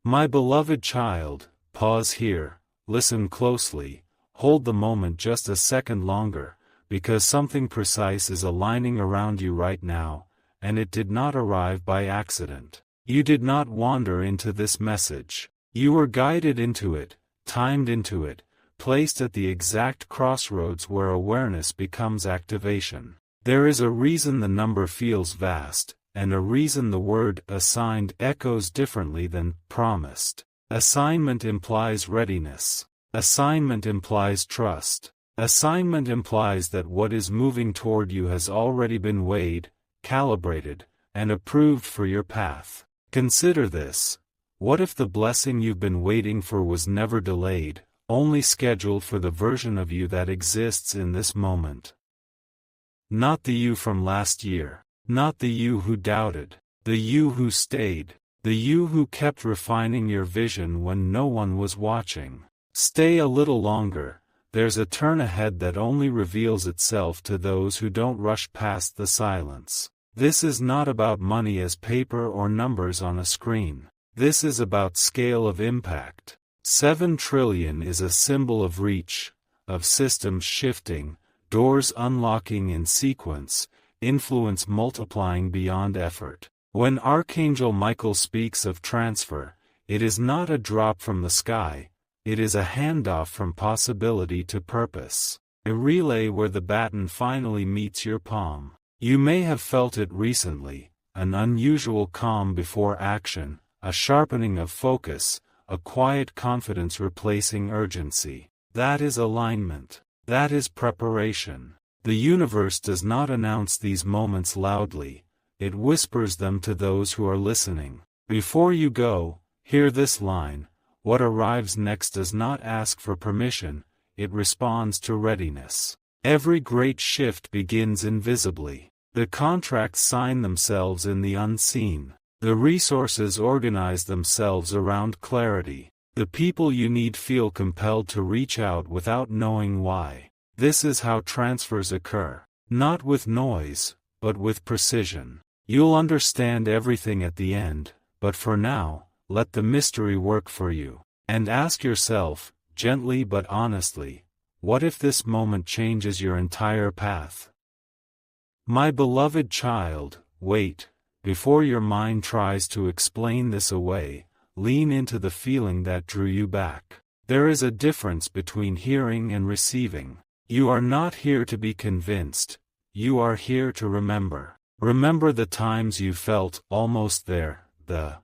My beloved child, pause here, listen closely, hold the moment just a second longer, because something precise is aligning around you right now, and it did not arrive by accident. You did not wander into this message. You were guided into it, timed into it, placed at the exact crossroads where awareness becomes activation. There is a reason the number feels vast, and a reason the word assigned echoes differently than promised. Assignment implies readiness. Assignment implies trust. Assignment implies that what is moving toward you has already been weighed, calibrated, and approved for your path. Consider this. What if the blessing you've been waiting for was never delayed, only scheduled for the version of you that exists in this moment? Not the you from last year. Not the you who doubted. The you who stayed. The you who kept refining your vision when no one was watching. Stay a little longer. There's a turn ahead that only reveals itself to those who don't rush past the silence. This is not about money as paper or numbers on a screen. This is about scale of impact. 7 trillion is a symbol of reach, of systems shifting, doors unlocking in sequence, influence multiplying beyond effort. When Archangel Michael speaks of transfer, it is not a drop from the sky, it is a handoff from possibility to purpose. A relay where the baton finally meets your palm. You may have felt it recently, an unusual calm before action, a sharpening of focus, a quiet confidence replacing urgency. That is alignment. That is preparation. The universe does not announce these moments loudly, it whispers them to those who are listening. Before you go, hear this line: what arrives next does not ask for permission, it responds to readiness. Every great shift begins invisibly. The contracts sign themselves in the unseen. The resources organize themselves around clarity. The people you need feel compelled to reach out without knowing why. This is how transfers occur. Not with noise, but with precision. You'll understand everything at the end, but for now, let the mystery work for you. And ask yourself, gently but honestly, what if this moment changes your entire path? My beloved child, wait. Before your mind tries to explain this away, lean into the feeling that drew you back. There is a difference between hearing and receiving. You are not here to be convinced, you are here to remember. Remember the times you felt almost there, the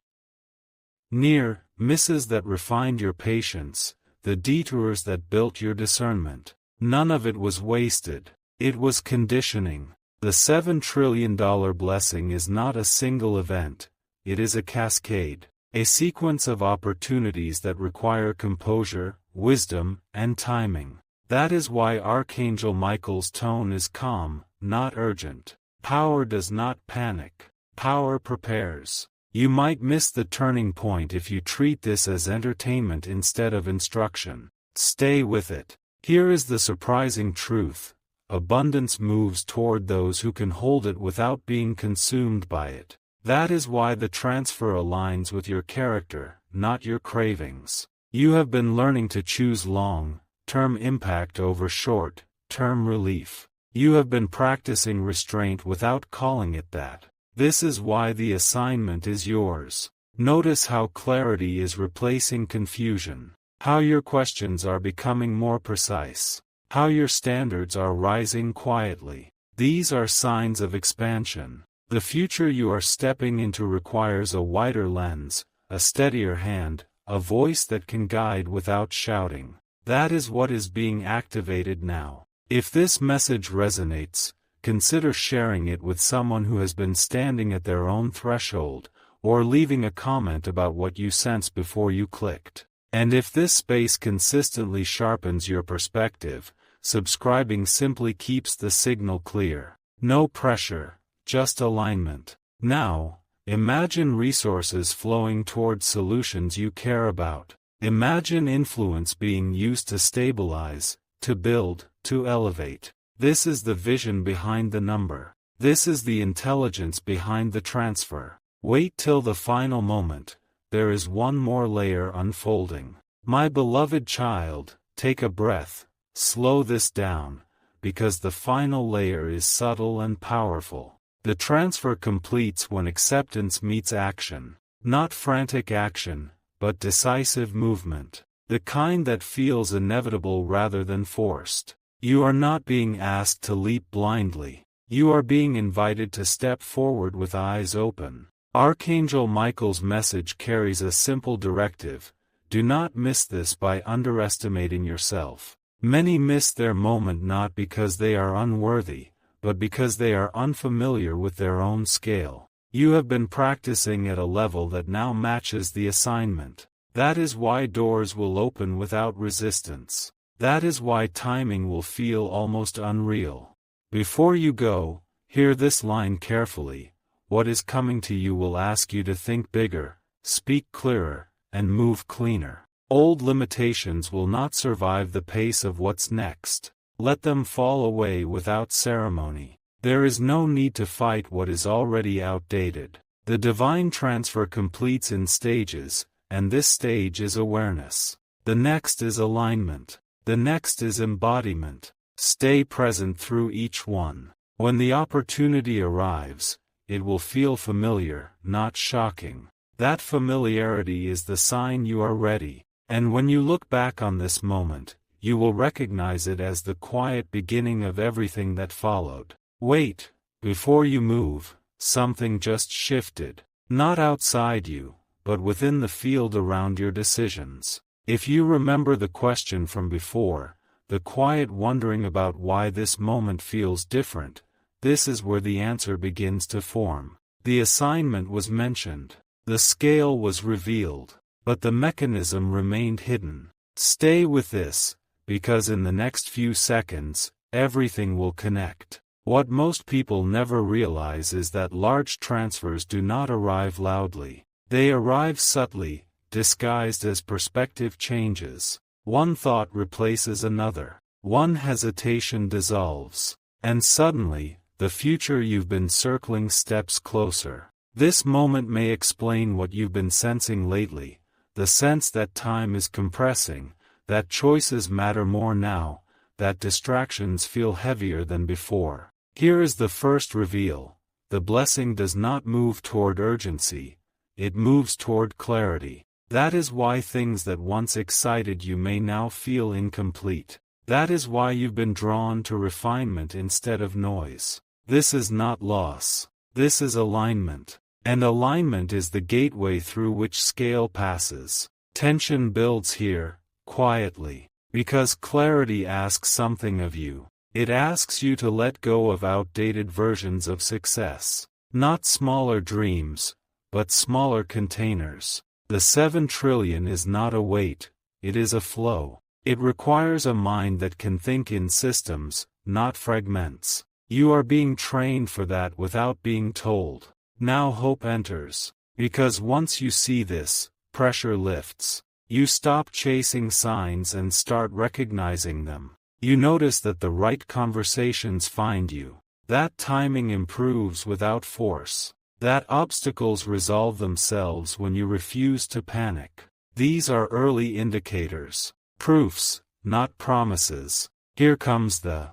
near misses that refined your patience, the detours that built your discernment. None of it was wasted, it was conditioning. The $7 trillion blessing is not a single event, it is a cascade, a sequence of opportunities that require composure, wisdom, and timing. That is why Archangel Michael's tone is calm, not urgent. Power does not panic. Power prepares. You might miss the turning point if you treat this as entertainment instead of instruction. Stay with it. Here is the surprising truth. Abundance moves toward those who can hold it without being consumed by it. That is why the transfer aligns with your character, not your cravings. You have been learning to choose long-term impact over short-term relief. You have been practicing restraint without calling it that. This is why the assignment is yours. Notice how clarity is replacing confusion. How your questions are becoming more precise. How your standards are rising quietly. These are signs of expansion. The future you are stepping into requires a wider lens, a steadier hand, a voice that can guide without shouting. That is what is being activated now. If this message resonates, consider sharing it with someone who has been standing at their own threshold, or leaving a comment about what you sensed before you clicked. And if this space consistently sharpens your perspective, subscribing simply keeps the signal clear. No pressure, just alignment. Now, imagine resources flowing towards solutions you care about. Imagine influence being used to stabilize, to build, to elevate. This is the vision behind the number. This is the intelligence behind the transfer. Wait till the final moment, there is one more layer unfolding. My beloved child, take a breath, slow this down, because the final layer is subtle and powerful. The transfer completes when acceptance meets action. Not frantic action, but decisive movement. The kind that feels inevitable rather than forced. You are not being asked to leap blindly. You are being invited to step forward with eyes open. Archangel Michael's message carries a simple directive: do not miss this by underestimating yourself. Many miss their moment not because they are unworthy, but because they are unfamiliar with their own scale. You have been practicing at a level that now matches the assignment. That is why doors will open without resistance. That is why timing will feel almost unreal. Before you go, hear this line carefully: what is coming to you will ask you to think bigger, speak clearer, and move cleaner. Old limitations will not survive the pace of what's next. Let them fall away without ceremony. There is no need to fight what is already outdated. The divine transfer completes in stages, and this stage is awareness. The next is alignment. The next is embodiment. Stay present through each one. When the opportunity arrives, it will feel familiar, not shocking. That familiarity is the sign you are ready. And when you look back on this moment, you will recognize it as the quiet beginning of everything that followed. Wait, before you move, something just shifted. Not outside you, but within the field around your decisions. If you remember the question from before, the quiet wondering about why this moment feels different, this is where the answer begins to form. The assignment was mentioned. The scale was revealed, but the mechanism remained hidden. Stay with this, because in the next few seconds, everything will connect. What most people never realize is that large transfers do not arrive loudly. They arrive subtly, disguised as perspective changes. One thought replaces another. One hesitation dissolves. And suddenly, the future you've been circling steps closer. This moment may explain what you've been sensing lately, the sense that time is compressing, that choices matter more now, that distractions feel heavier than before. Here is the first reveal: the blessing does not move toward urgency, it moves toward clarity. That is why things that once excited you may now feel incomplete. That is why you've been drawn to refinement instead of noise. This is not loss. This is alignment. And alignment is the gateway through which scale passes. Tension builds here, quietly, because clarity asks something of you. It asks you to let go of outdated versions of success. Not smaller dreams, but smaller containers. The 7 trillion is not a weight, it is a flow. It requires a mind that can think in systems, not fragments. You are being trained for that without being told. Now hope enters. Because once you see this, pressure lifts. You stop chasing signs and start recognizing them. You notice that the right conversations find you. That timing improves without force. That obstacles resolve themselves when you refuse to panic. These are early indicators. Proofs, not promises. Here comes the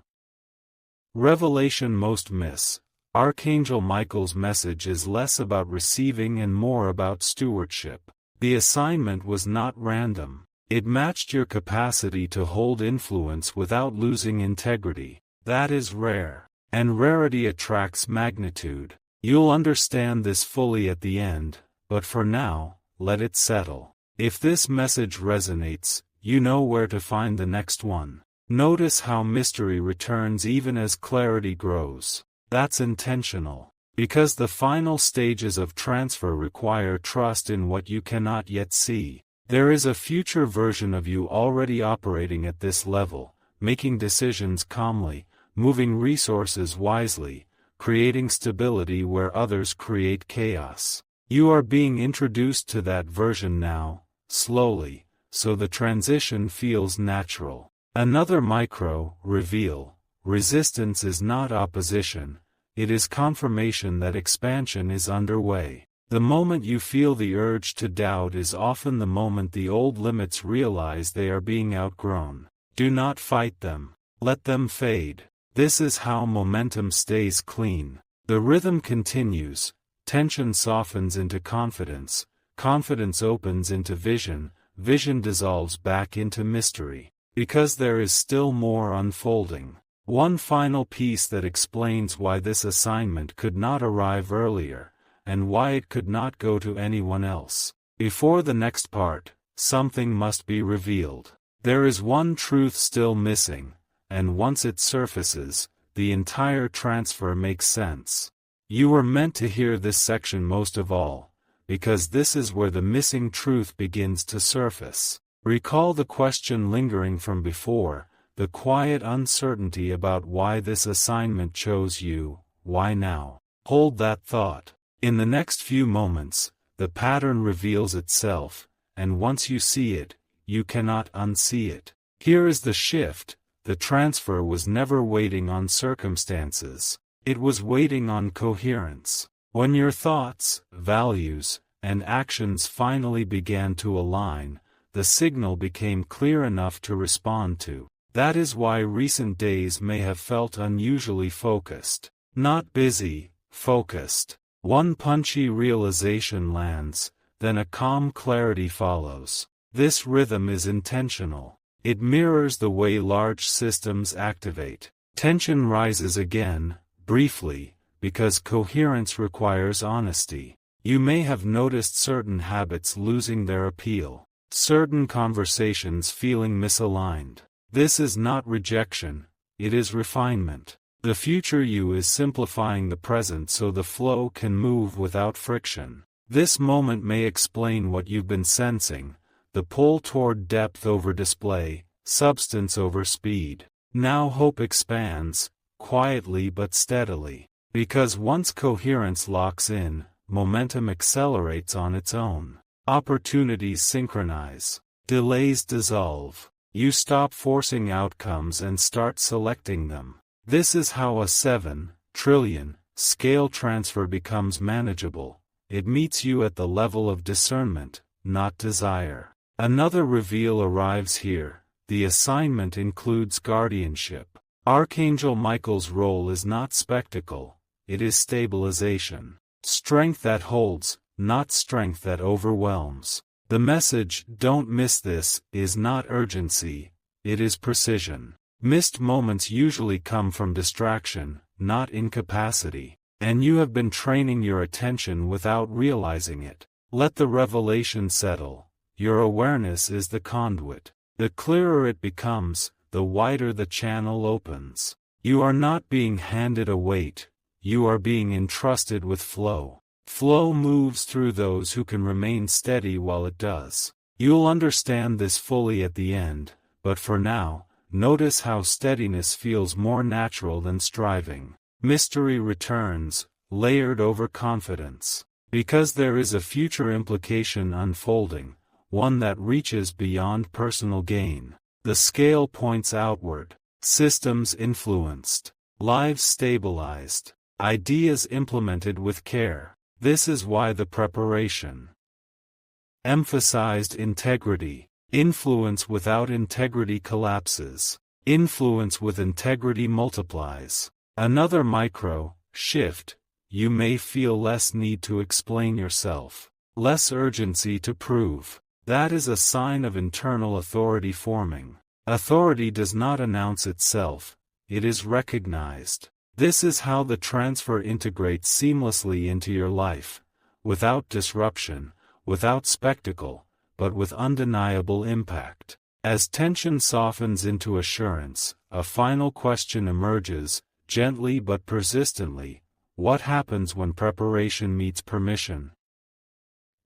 revelation most miss. Archangel Michael's message is less about receiving and more about stewardship. The assignment was not random. It matched your capacity to hold influence without losing integrity. That is rare. And rarity attracts magnitude. You'll understand this fully at the end, but for now, let it settle. If this message resonates, you know where to find the next one. Notice how mystery returns even as clarity grows. That's intentional. Because the final stages of transfer require trust in what you cannot yet see. There is a future version of you already operating at this level, making decisions calmly, moving resources wisely, creating stability where others create chaos. You are being introduced to that version now, slowly, so the transition feels natural. Another micro reveal: resistance is not opposition, it is confirmation that expansion is underway. The moment you feel the urge to doubt is often the moment the old limits realize they are being outgrown. Do not fight them. Let them fade. This is how momentum stays clean. The rhythm continues, tension softens into confidence, confidence opens into vision, vision dissolves back into mystery. Because there is still more unfolding. One final piece that explains why this assignment could not arrive earlier, and why it could not go to anyone else. Before the next part, something must be revealed. There is one truth still missing, and once it surfaces, the entire transfer makes sense. You were meant to hear this section most of all, because this is where the missing truth begins to surface. Recall the question lingering from before, the quiet uncertainty about why this assignment chose you, why now? Hold that thought. In the next few moments, the pattern reveals itself, and once you see it, you cannot unsee it. Here is the shift: the transfer was never waiting on circumstances. It was waiting on coherence. When your thoughts, values, and actions finally began to align, the signal became clear enough to respond to. That is why recent days may have felt unusually focused. Not busy, focused. One punchy realization lands, then a calm clarity follows. This rhythm is intentional. It mirrors the way large systems activate. Tension rises again, briefly, because coherence requires honesty. You may have noticed certain habits losing their appeal, certain conversations feeling misaligned. This is not rejection, it is refinement. The future you is simplifying the present so the flow can move without friction. This moment may explain what you've been sensing, the pull toward depth over display, substance over speed. Now hope expands, quietly but steadily. Because once coherence locks in, momentum accelerates on its own. Opportunities synchronize. Delays dissolve. You stop forcing outcomes and start selecting them. This is how a 7 trillion scale transfer becomes manageable. It meets you at the level of discernment, not desire. Another reveal arrives here. The assignment includes guardianship. Archangel Michael's role is not spectacle, it is stabilization. Strength that holds, not strength that overwhelms. The message, don't miss this, is not urgency, it is precision. Missed moments usually come from distraction, not incapacity. And you have been training your attention without realizing it. Let the revelation settle. Your awareness is the conduit. The clearer it becomes, the wider the channel opens. You are not being handed a weight, you are being entrusted with flow. Flow moves through those who can remain steady while it does. You'll understand this fully at the end, but for now, notice how steadiness feels more natural than striving. Mystery returns, layered over confidence. Because there is a future implication unfolding, one that reaches beyond personal gain. The scale points outward. Systems influenced. Lives stabilized. Ideas implemented with care. This is why the preparation emphasized integrity. Influence without integrity collapses. Influence with integrity multiplies. Another micro shift. You may feel less need to explain yourself, less urgency to prove. That is a sign of internal authority forming. Authority does not announce itself, it is recognized. This is how the transfer integrates seamlessly into your life, without disruption, without spectacle, but with undeniable impact. As tension softens into assurance, a final question emerges, gently but persistently. What happens when preparation meets permission?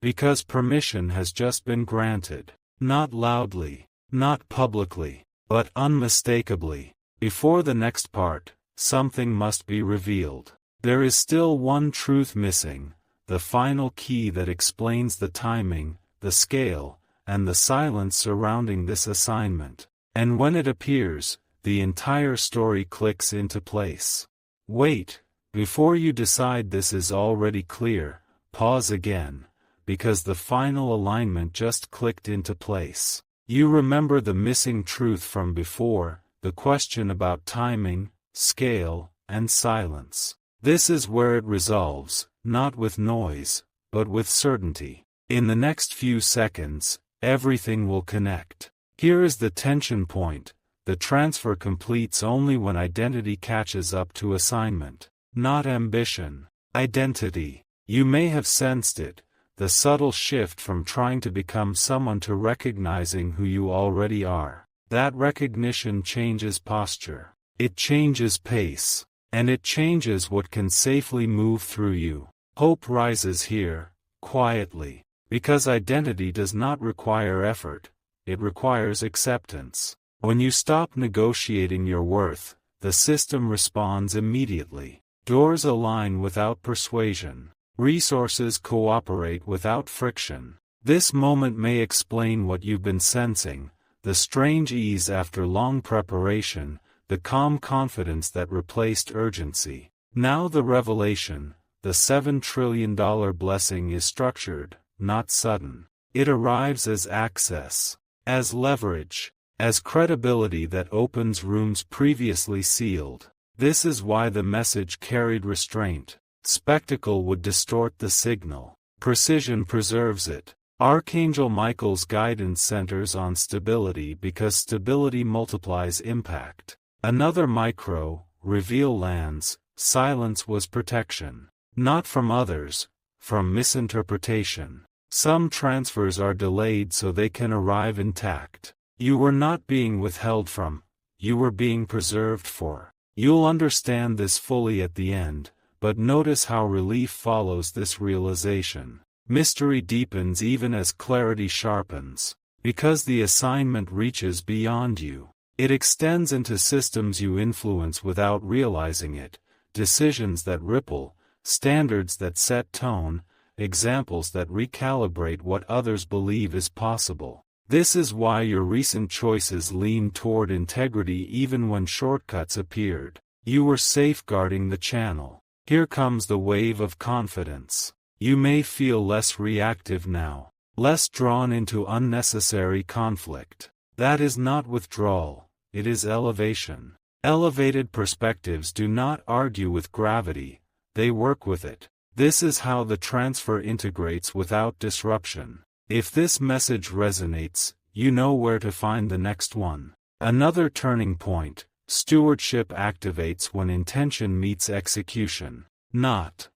Because permission has just been granted. Not loudly, not publicly, but unmistakably. Before the next part, something must be revealed. There is still one truth missing, the final key that explains the timing, the scale, and the silence surrounding this assignment. And when it appears, the entire story clicks into place. Wait. Before you decide this is already clear, pause again, because the final alignment just clicked into place. You remember the missing truth from before, the question about timing, scale, and silence. This is where it resolves, not with noise, but with certainty. In the next few seconds, everything will connect. Here is the tension point: the transfer completes only when identity catches up to assignment. Not ambition. Identity. You may have sensed it, the subtle shift from trying to become someone to recognizing who you already are. That recognition changes posture. It changes pace. And it changes what can safely move through you. Hope rises here, quietly. Because identity does not require effort, it requires acceptance. When you stop negotiating your worth, the system responds immediately. Doors align without persuasion. Resources cooperate without friction. This moment may explain what you've been sensing: the strange ease after long preparation, the calm confidence that replaced urgency. Now the revelation: the $7 trillion blessing is structured, not sudden. It arrives as access, as leverage, as credibility that opens rooms previously sealed. This is why the message carried restraint. Spectacle would distort the signal. Precision preserves it. Archangel Michael's guidance centers on stability because stability multiplies impact. Another micro, reveal lands: silence was protection. Not from others, from misinterpretation. Some transfers are delayed so they can arrive intact. You were not being withheld from, you were being preserved for. You'll understand this fully at the end, but notice how relief follows this realization. Mystery deepens even as clarity sharpens. Because the assignment reaches beyond you. It extends into systems you influence without realizing it, decisions that ripple, standards that set tone, examples that recalibrate what others believe is possible. This is why your recent choices lean toward integrity even when shortcuts appeared. You were safeguarding the channel. Here comes the wave of confidence. You may feel less reactive now, less drawn into unnecessary conflict. That is not withdrawal, it is elevation. Elevated perspectives do not argue with gravity, they work with it. This is how the transfer integrates without disruption. If this message resonates, you know where to find the next one. Another turning point: stewardship activates when intention meets execution. Not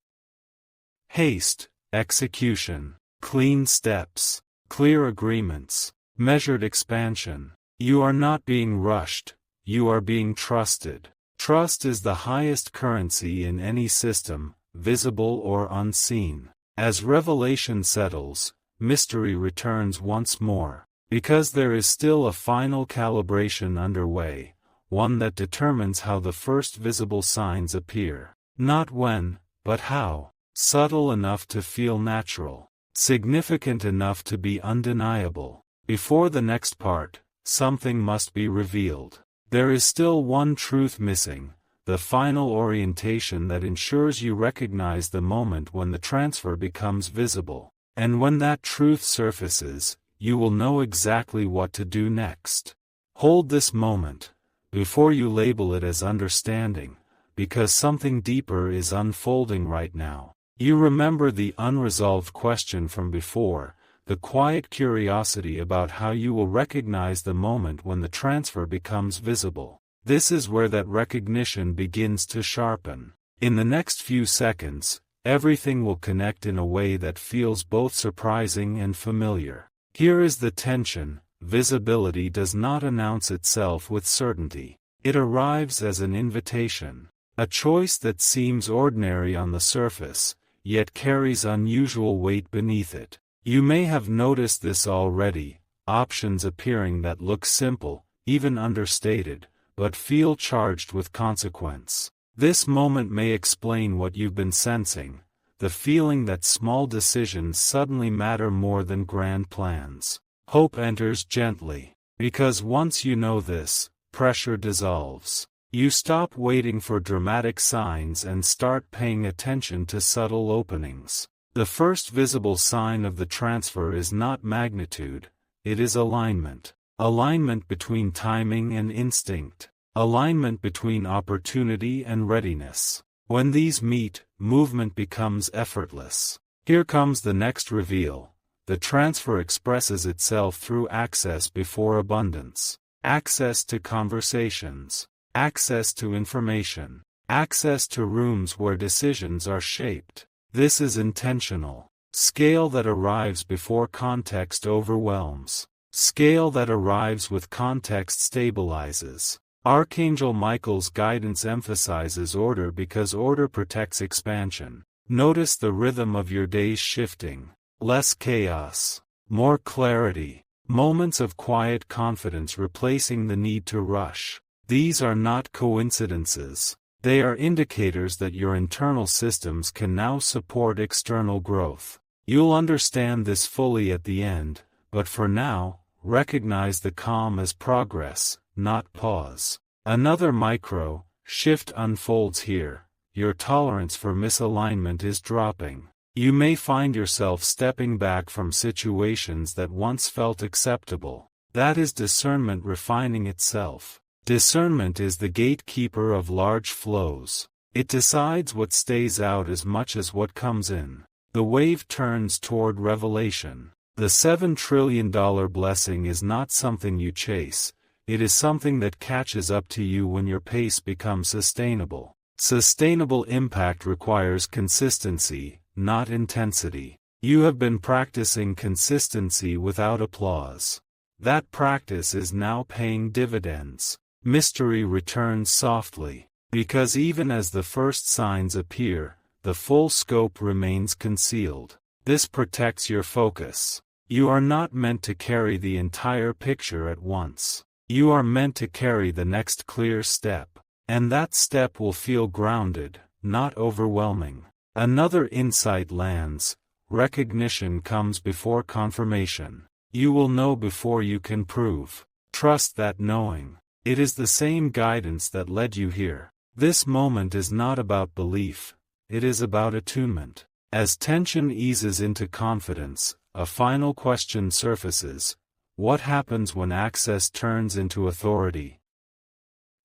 haste, execution. Clean steps, clear agreements, measured expansion. You are not being rushed, you are being trusted. Trust is the highest currency in any system, visible or unseen. As revelation settles, mystery returns once more. Because there is still a final calibration underway, one that determines how the first visible signs appear. Not when, but how. Subtle enough to feel natural. Significant enough to be undeniable. Before the next part, something must be revealed. There is still one truth missing, the final orientation that ensures you recognize the moment when the transfer becomes visible. And when that truth surfaces, you will know exactly what to do next. Hold this moment, before you label it as understanding, because something deeper is unfolding right now. You remember the unresolved question from before, the quiet curiosity about how you will recognize the moment when the transfer becomes visible. This is where that recognition begins to sharpen. In the next few seconds, everything will connect in a way that feels both surprising and familiar. Here is the tension: visibility does not announce itself with certainty. It arrives as an invitation. A choice that seems ordinary on the surface, yet carries unusual weight beneath it. You may have noticed this already, options appearing that look simple, even understated, but feel charged with consequence. This moment may explain what you've been sensing, the feeling that small decisions suddenly matter more than grand plans. Hope enters gently. Because once you know this, pressure dissolves. You stop waiting for dramatic signs and start paying attention to subtle openings. The first visible sign of the transfer is not magnitude, it is alignment. Alignment between timing and instinct. Alignment between opportunity and readiness. When these meet, movement becomes effortless. Here comes the next reveal. The transfer expresses itself through access before abundance. Access to conversations. Access to information. Access to rooms where decisions are shaped. This is intentional. Scale that arrives before context overwhelms. Scale that arrives with context stabilizes. Archangel Michael's guidance emphasizes order because order protects expansion. Notice the rhythm of your days shifting. Less chaos. More clarity. Moments of quiet confidence replacing the need to rush. These are not coincidences. They are indicators that your internal systems can now support external growth. You'll understand this fully at the end, but for now, recognize the calm as progress, not pause. Another micro shift unfolds here. Your tolerance for misalignment is dropping. You may find yourself stepping back from situations that once felt acceptable. That is discernment refining itself. Discernment is the gatekeeper of large flows. It decides what stays out as much as what comes in. The wave turns toward revelation. The $7 trillion blessing is not something you chase. It is something that catches up to you when your pace becomes sustainable. Sustainable impact requires consistency, not intensity. You have been practicing consistency without applause. That practice is now paying dividends. Mystery returns softly, because even as the first signs appear, the full scope remains concealed. This protects your focus. You are not meant to carry the entire picture at once. You are meant to carry the next clear step, and that step will feel grounded, not overwhelming. Another insight lands. Recognition comes before confirmation. You will know before you can prove. Trust that knowing. It is the same guidance that led you here. This moment is not about belief, it is about attunement. As tension eases into confidence, a final question surfaces. What happens when access turns into authority?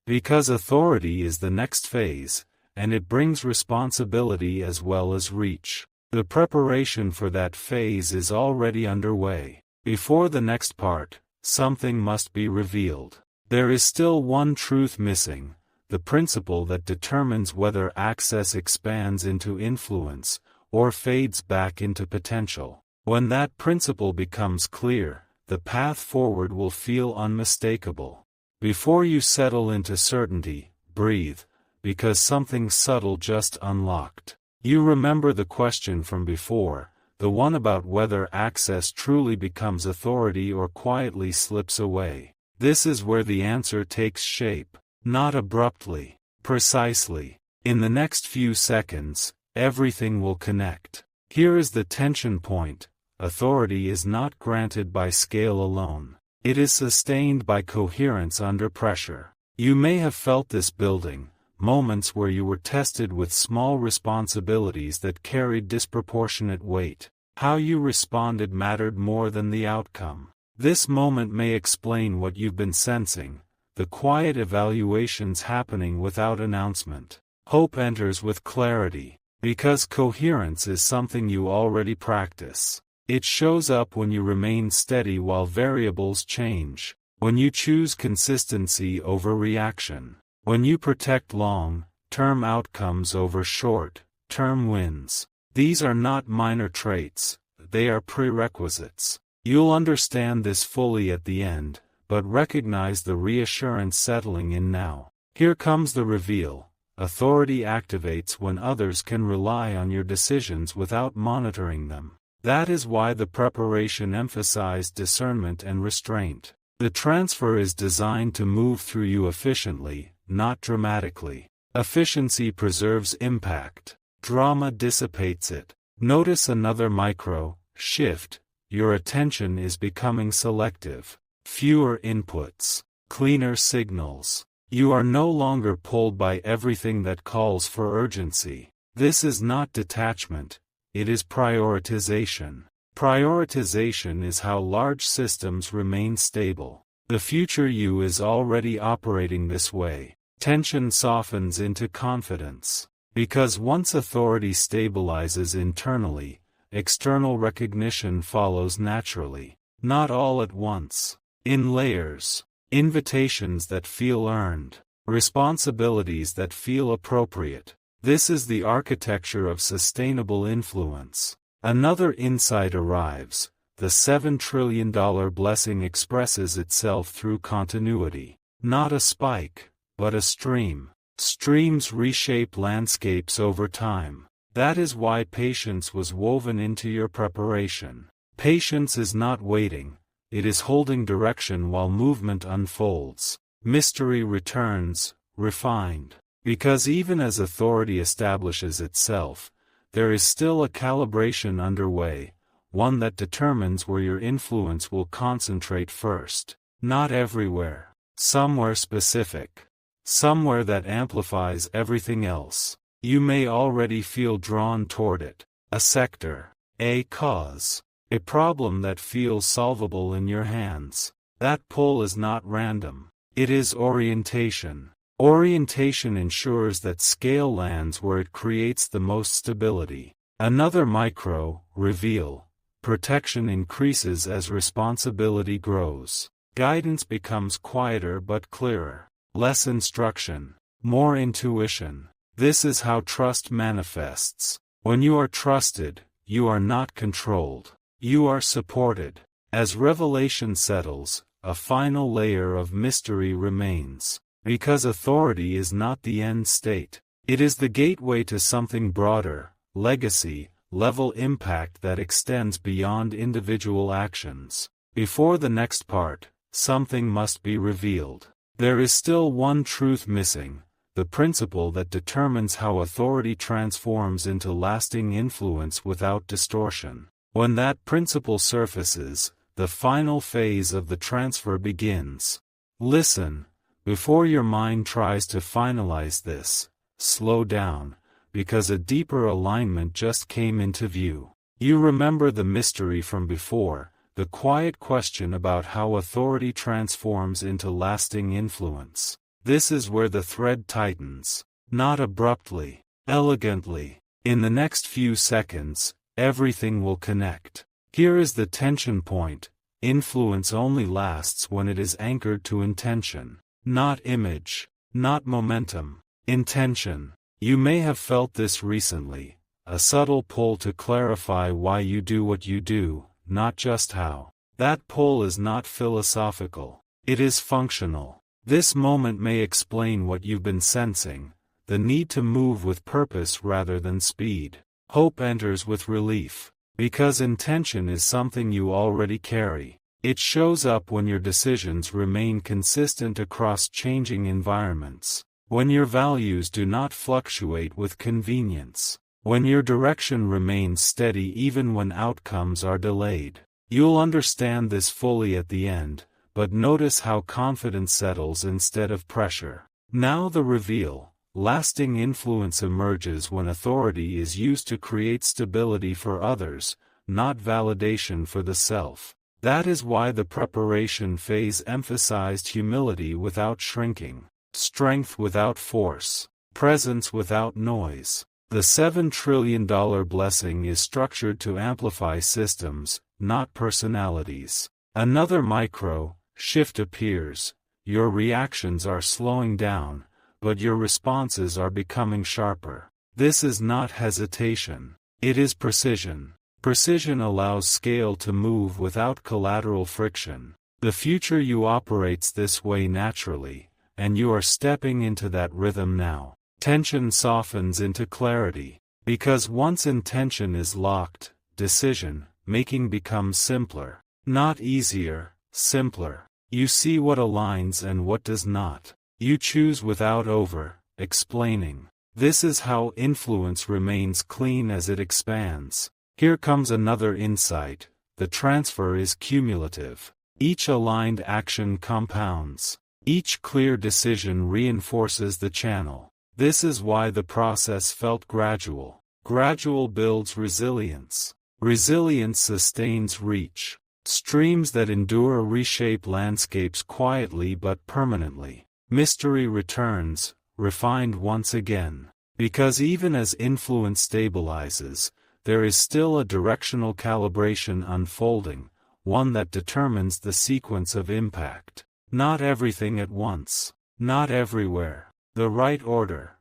Because authority is the next phase, and it brings responsibility as well as reach. The preparation for that phase is already underway. Before the next part, something must be revealed. There is still one truth missing, the principle that determines whether access expands into influence, or fades back into potential. When that principle becomes clear, the path forward will feel unmistakable. Before you settle into certainty, breathe, because something subtle just unlocked. You remember the question from before, the one about whether access truly becomes authority or quietly slips away. This is where the answer takes shape, not abruptly, precisely. In the next few seconds, everything will connect. Here is the tension point. Authority is not granted by scale alone. It is sustained by coherence under pressure. You may have felt this building, moments where you were tested with small responsibilities that carried disproportionate weight. How you responded mattered more than the outcome. This moment may explain what you've been sensing, the quiet evaluations happening without announcement. Hope enters with clarity, because coherence is something you already practice. It shows up when you remain steady while variables change, when you choose consistency over reaction, when you protect long-term outcomes over short-term wins. These are not minor traits, they are prerequisites. You'll understand this fully at the end, but recognize the reassurance settling in now. Here comes the reveal. Authority activates when others can rely on your decisions without monitoring them. That is why the preparation emphasized discernment and restraint. The transfer is designed to move through you efficiently, not dramatically. Efficiency preserves impact. Drama dissipates it. Notice another micro shift. Your attention is becoming selective. Fewer inputs. Cleaner signals. You are no longer pulled by everything that calls for urgency. This is not detachment, it is prioritization. Prioritization is how large systems remain stable. The future you is already operating this way. Tension softens into confidence. Because once authority stabilizes internally, external recognition follows naturally. Not all at once. In layers. Invitations that feel earned. Responsibilities that feel appropriate. This is the architecture of sustainable influence. Another insight arrives. The $7 trillion blessing expresses itself through continuity. Not a spike, but a stream. Streams reshape landscapes over time. That is why patience was woven into your preparation. Patience is not waiting, it is holding direction while movement unfolds. Mystery returns, refined. Because even as authority establishes itself, there is still a calibration underway, one that determines where your influence will concentrate first. Not everywhere. Somewhere specific. Somewhere that amplifies everything else. You may already feel drawn toward it. A sector. A cause. A problem that feels solvable in your hands. That pull is not random. It is orientation. Orientation ensures that scale lands where it creates the most stability. Another micro, reveal. Protection increases as responsibility grows. Guidance becomes quieter but clearer. Less instruction. More intuition. This is how trust manifests. When you are trusted, you are not controlled. You are supported. As revelation settles, a final layer of mystery remains. Because authority is not the end state. It is the gateway to something broader, legacy, level impact that extends beyond individual actions. Before the next part, something must be revealed. There is still one truth missing, the principle that determines how authority transforms into lasting influence without distortion. When that principle surfaces, the final phase of the transfer begins. Listen, before your mind tries to finalize this, slow down, because a deeper alignment just came into view. You remember the mystery from before, the quiet question about how authority transforms into lasting influence. This is where the thread tightens. Not abruptly, elegantly. In the next few seconds, everything will connect. Here is the tension point. Influence only lasts when it is anchored to intention. Not image. Not momentum. Intention. You may have felt this recently. A subtle pull to clarify why you do what you do, not just how. That pull is not philosophical. It is functional. This moment may explain what you've been sensing, the need to move with purpose rather than speed. Hope enters with relief. Because intention is something you already carry. It shows up when your decisions remain consistent across changing environments. When your values do not fluctuate with convenience. When your direction remains steady even when outcomes are delayed. You'll understand this fully at the end, but notice how confidence settles instead of pressure. Now the reveal. Lasting influence emerges when authority is used to create stability for others, not validation for the self. That is why the preparation phase emphasized humility without shrinking, strength without force, presence without noise. The $7 trillion blessing is structured to amplify systems, not personalities. Another micro shift appears. Your reactions are slowing down, but your responses are becoming sharper. This is not hesitation. It is precision. Precision allows scale to move without collateral friction. The future you operates this way naturally, and you are stepping into that rhythm now. Tension softens into clarity. Because once intention is locked, decision-making becomes simpler. Not easier, simpler. You see what aligns and what does not. You choose without over-explaining. This is how influence remains clean as it expands. Here comes another insight. The transfer is cumulative. Each aligned action compounds. Each clear decision reinforces the channel. This is why the process felt gradual. Gradual builds resilience. Resilience sustains reach. Streams that endure reshape landscapes quietly but permanently. Mystery returns, refined once again. Because even as influence stabilizes, there is still a directional calibration unfolding, one that determines the sequence of impact. Not everything at once. Not everywhere. The right order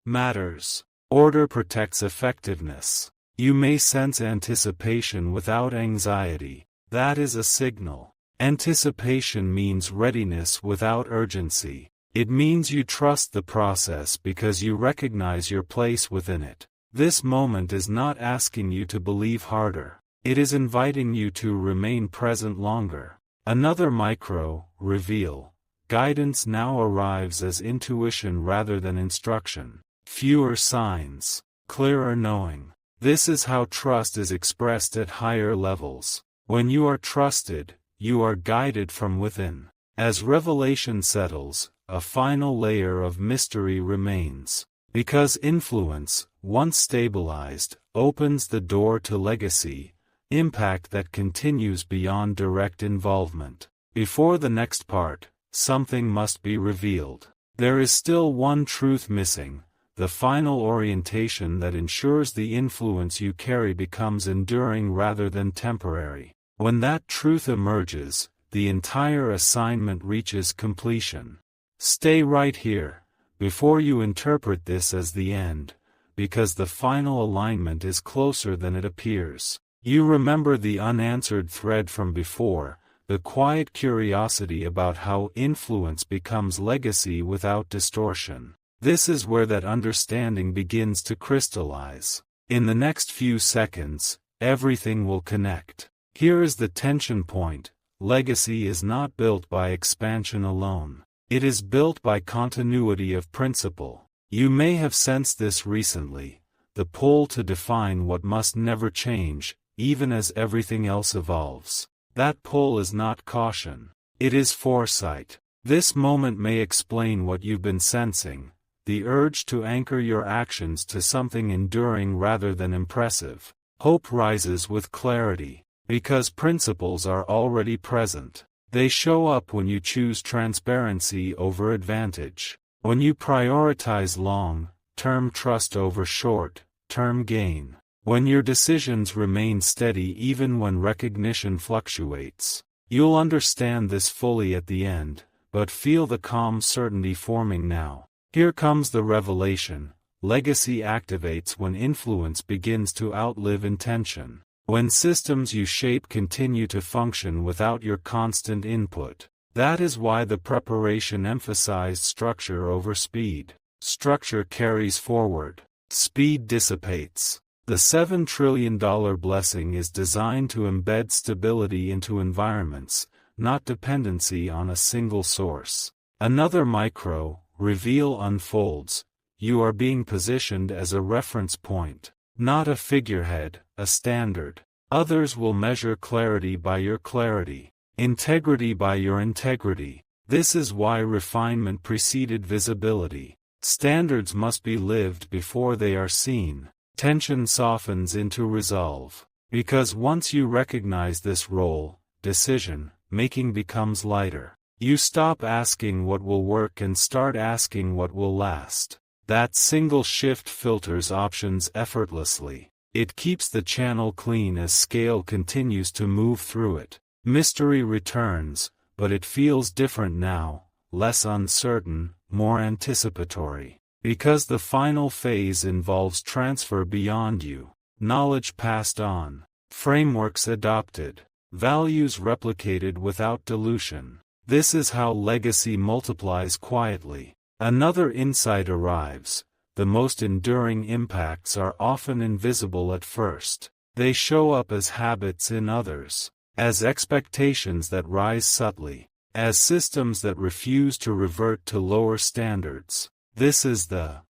matters. Order protects effectiveness. You may sense anticipation without anxiety. That is a signal. Anticipation means readiness without urgency. It means you trust the process because you recognize your place within it. This moment is not asking you to believe harder. It is inviting you to remain present longer. Another micro reveal. Guidance now arrives as intuition rather than instruction. Fewer signs, clearer knowing. This is how trust is expressed at higher levels. When you are trusted, you are guided from within. As revelation settles, a final layer of mystery remains. Because influence, once stabilized, opens the door to legacy, impact that continues beyond direct involvement. Before the next part, something must be revealed. There is still one truth missing, the final orientation that ensures the influence you carry becomes enduring rather than temporary. When that truth emerges, the entire assignment reaches completion. Stay right here, before you interpret this as the end, because the final alignment is closer than it appears. You remember the unanswered thread from before, the quiet curiosity about how influence becomes legacy without distortion. This is where that understanding begins to crystallize. In the next few seconds, everything will connect. Here is the tension point. Legacy is not built by expansion alone. It is built by continuity of principle. You may have sensed this recently, the pull to define what must never change, even as everything else evolves. That pull is not caution. It is foresight. This moment may explain what you've been sensing, the urge to anchor your actions to something enduring rather than impressive. Hope rises with clarity, because principles are already present. They show up when you choose transparency over advantage. When you prioritize long-term trust over short-term gain. When your decisions remain steady even when recognition fluctuates. You'll understand this fully at the end, but feel the calm certainty forming now. Here comes the revelation. Legacy activates when influence begins to outlive intention. When systems you shape continue to function without your constant input. That is why the preparation emphasized structure over speed. Structure carries forward. Speed dissipates. The $7 trillion blessing is designed to embed stability into environments, not dependency on a single source. Another micro reveal unfolds. You are being positioned as a reference point, not a figurehead, a standard. Others will measure clarity by your clarity, integrity by your integrity. This is why refinement preceded visibility. Standards must be lived before they are seen. Tension softens into resolve. Because once you recognize this role, decision-making becomes lighter. You stop asking what will work and start asking what will last. That single shift filters options effortlessly. It keeps the channel clean as scale continues to move through it. Mystery returns, but it feels different now, less uncertain, more anticipatory. Because the final phase involves transfer beyond you, knowledge passed on, frameworks adopted, values replicated without dilution. This is how legacy multiplies quietly. Another insight arrives. The most enduring impacts are often invisible at first. They show up as habits in others, as expectations that rise subtly, as systems that refuse to revert to lower standards. This is the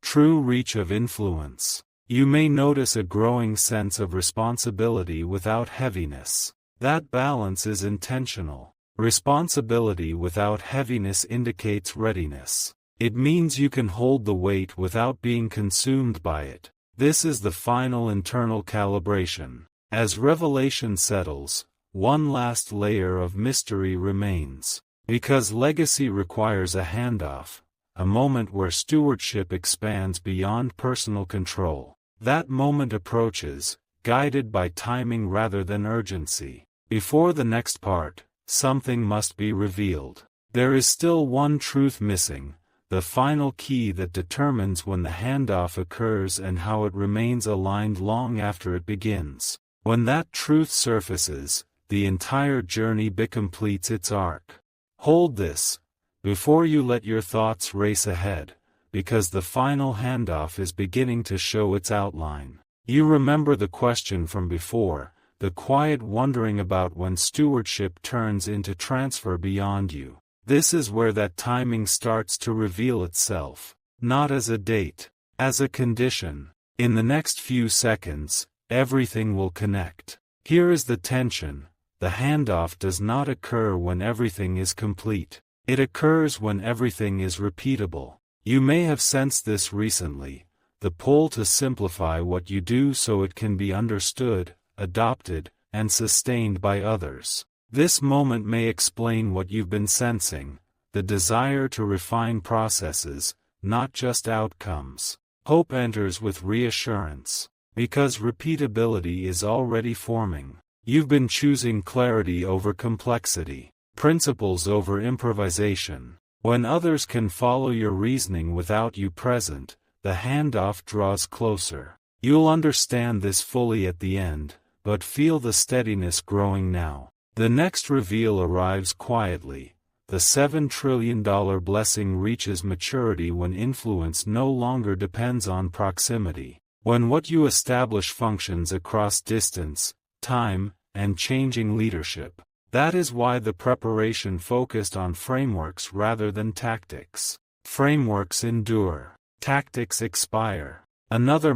true reach of influence. You may notice a growing sense of responsibility without heaviness. That balance is intentional. Responsibility without heaviness indicates readiness. It means you can hold the weight without being consumed by it. This is the final internal calibration. As revelation settles, one last layer of mystery remains. Because legacy requires a handoff, a moment where stewardship expands beyond personal control. That moment approaches, guided by timing rather than urgency. Before the next part, something must be revealed. There is still one truth missing, the final key that determines when the handoff occurs and how it remains aligned long after it begins. When that truth surfaces, the entire journey completes its arc. Hold this, before you let your thoughts race ahead, because the final handoff is beginning to show its outline. You remember the question from before, the quiet wondering about when stewardship turns into transfer beyond you. This is where that timing starts to reveal itself, not as a date, as a condition. In the next few seconds, everything will connect. Here is the tension. The handoff does not occur when everything is complete. It occurs when everything is repeatable. You may have sensed this recently, the pull to simplify what you do so it can be understood, adopted, and sustained by others. This moment may explain what you've been sensing, the desire to refine processes, not just outcomes. Hope enters with reassurance, because repeatability is already forming. You've been choosing clarity over complexity, principles over improvisation. When others can follow your reasoning without you present, the handoff draws closer. You'll understand this fully at the end, but feel the steadiness growing now. The next reveal arrives quietly. The $7 trillion blessing reaches maturity when influence no longer depends on proximity. When what you establish functions across distance, time, and changing leadership. That is why the preparation focused on frameworks rather than tactics. Frameworks endure. Tactics expire. Another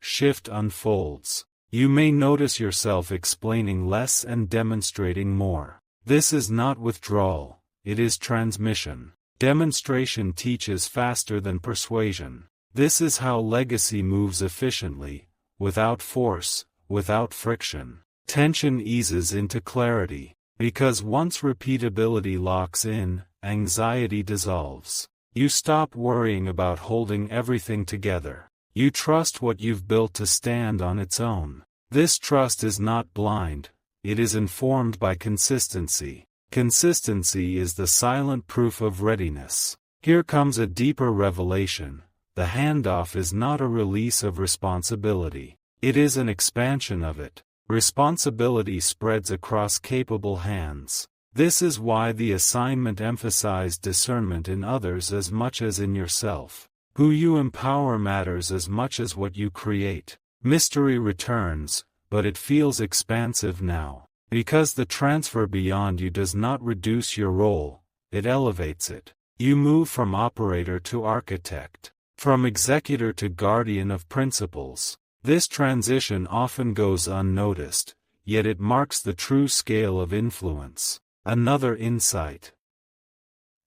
shift unfolds. You may notice yourself explaining less and demonstrating more. This is not withdrawal, it is transmission. Demonstration teaches faster than persuasion. This is how legacy moves efficiently, without force, without friction. Tension eases into clarity, because once repeatability locks in, anxiety dissolves. You stop worrying about holding everything together. You trust what you've built to stand on its own. This trust is not blind, it is informed by consistency. Consistency is the silent proof of readiness. Here comes a deeper revelation. The handoff is not a release of responsibility. It is an expansion of it. Responsibility spreads across capable hands. This is why the assignment emphasized discernment in others as much as in yourself. Who you empower matters as much as what you create. Mystery returns, but it feels expansive now. Because the transfer beyond you does not reduce your role, it elevates it. You move from operator to architect, from executor to guardian of principles. This transition often goes unnoticed, yet it marks the true scale of influence. Another insight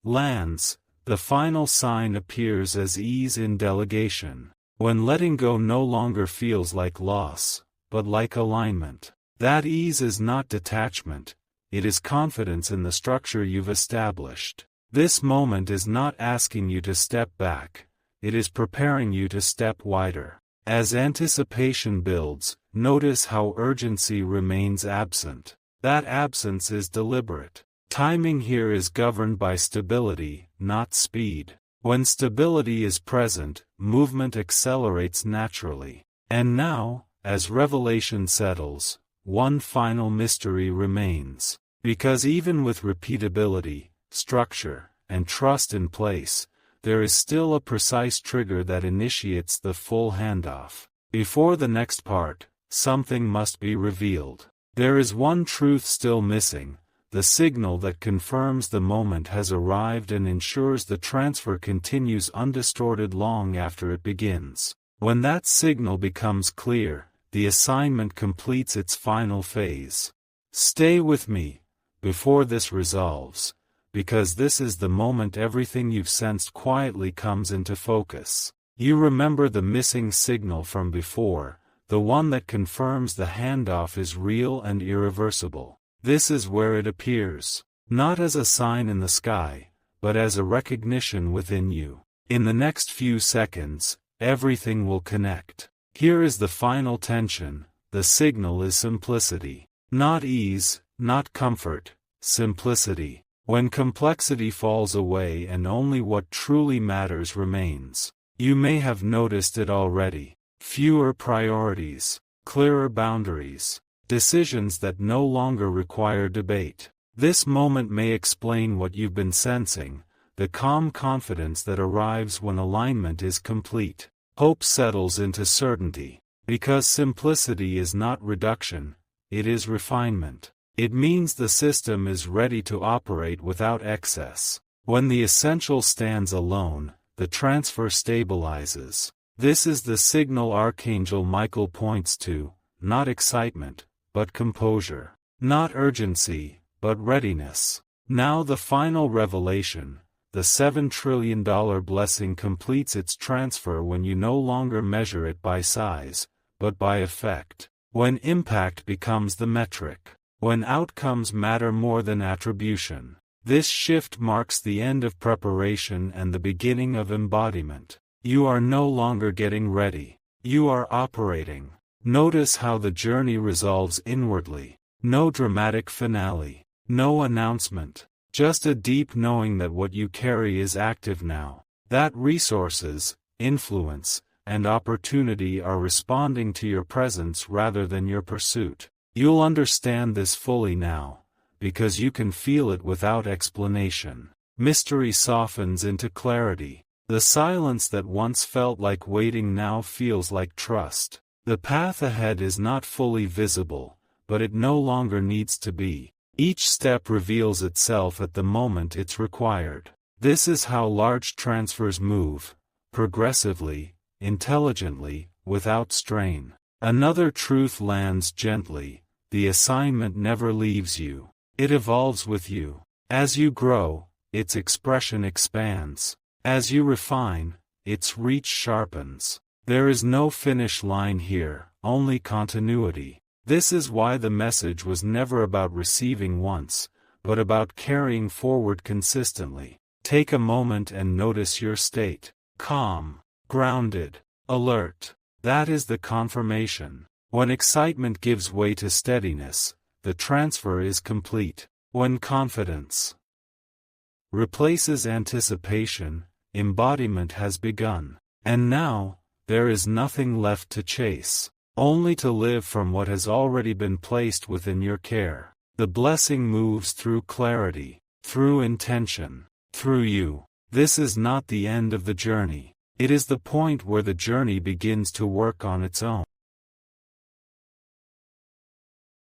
lands. The final sign appears as ease in delegation. When letting go no longer feels like loss, but like alignment. That ease is not detachment, it is confidence in the structure you've established. This moment is not asking you to step back, it is preparing you to step wider. As anticipation builds, notice how urgency remains absent. That absence is deliberate. Timing here is governed by stability, not speed. When stability is present, movement accelerates naturally. And now, as revelation settles, one final mystery remains. Because even with repeatability, structure, and trust in place, there is still a precise trigger that initiates the full handoff. Before the next part, something must be revealed. There is one truth still missing, the signal that confirms the moment has arrived and ensures the transfer continues undistorted long after it begins. When that signal becomes clear, the assignment completes its final phase. Stay with me, before this resolves, because this is the moment everything you've sensed quietly comes into focus. You remember the missing signal from before, the one that confirms the handoff is real and irreversible. This is where it appears, not as a sign in the sky, but as a recognition within you. In the next few seconds, everything will connect. Here is the final tension. The signal is simplicity. Not ease, not comfort, simplicity. When complexity falls away and only what truly matters remains. You may have noticed it already. Fewer priorities, clearer boundaries, decisions that no longer require debate. This moment may explain what you've been sensing, the calm confidence that arrives when alignment is complete. Hope settles into certainty. Because simplicity is not reduction, it is refinement. It means the system is ready to operate without excess. When the essential stands alone, the transfer stabilizes. This is the signal Archangel Michael points to, not excitement, but composure. Not urgency, but readiness. Now the final revelation. The $7 trillion blessing completes its transfer when you no longer measure it by size, but by effect. When impact becomes the metric. When outcomes matter more than attribution. This shift marks the end of preparation and the beginning of embodiment. You are no longer getting ready. You are operating. Notice how the journey resolves inwardly. No dramatic finale. No announcement. Just a deep knowing that what you carry is active now. That resources, influence, and opportunity are responding to your presence rather than your pursuit. You'll understand this fully now, because you can feel it without explanation. Mystery softens into clarity. The silence that once felt like waiting now feels like trust. The path ahead is not fully visible, but it no longer needs to be. Each step reveals itself at the moment it's required. This is how large transfers move, progressively, intelligently, without strain. Another truth lands gently. The assignment never leaves you. It evolves with you. As you grow, its expression expands. As you refine, its reach sharpens. There is no finish line here, only continuity. This is why the message was never about receiving once, but about carrying forward consistently. Take a moment and notice your state. Calm, grounded, alert. That is the confirmation. When excitement gives way to steadiness, the transfer is complete. When confidence replaces anticipation, embodiment has begun. And now, there is nothing left to chase. Only to live from what has already been placed within your care. The blessing moves through clarity, through intention, through you. This is not the end of the journey. It is the point where the journey begins to work on its own.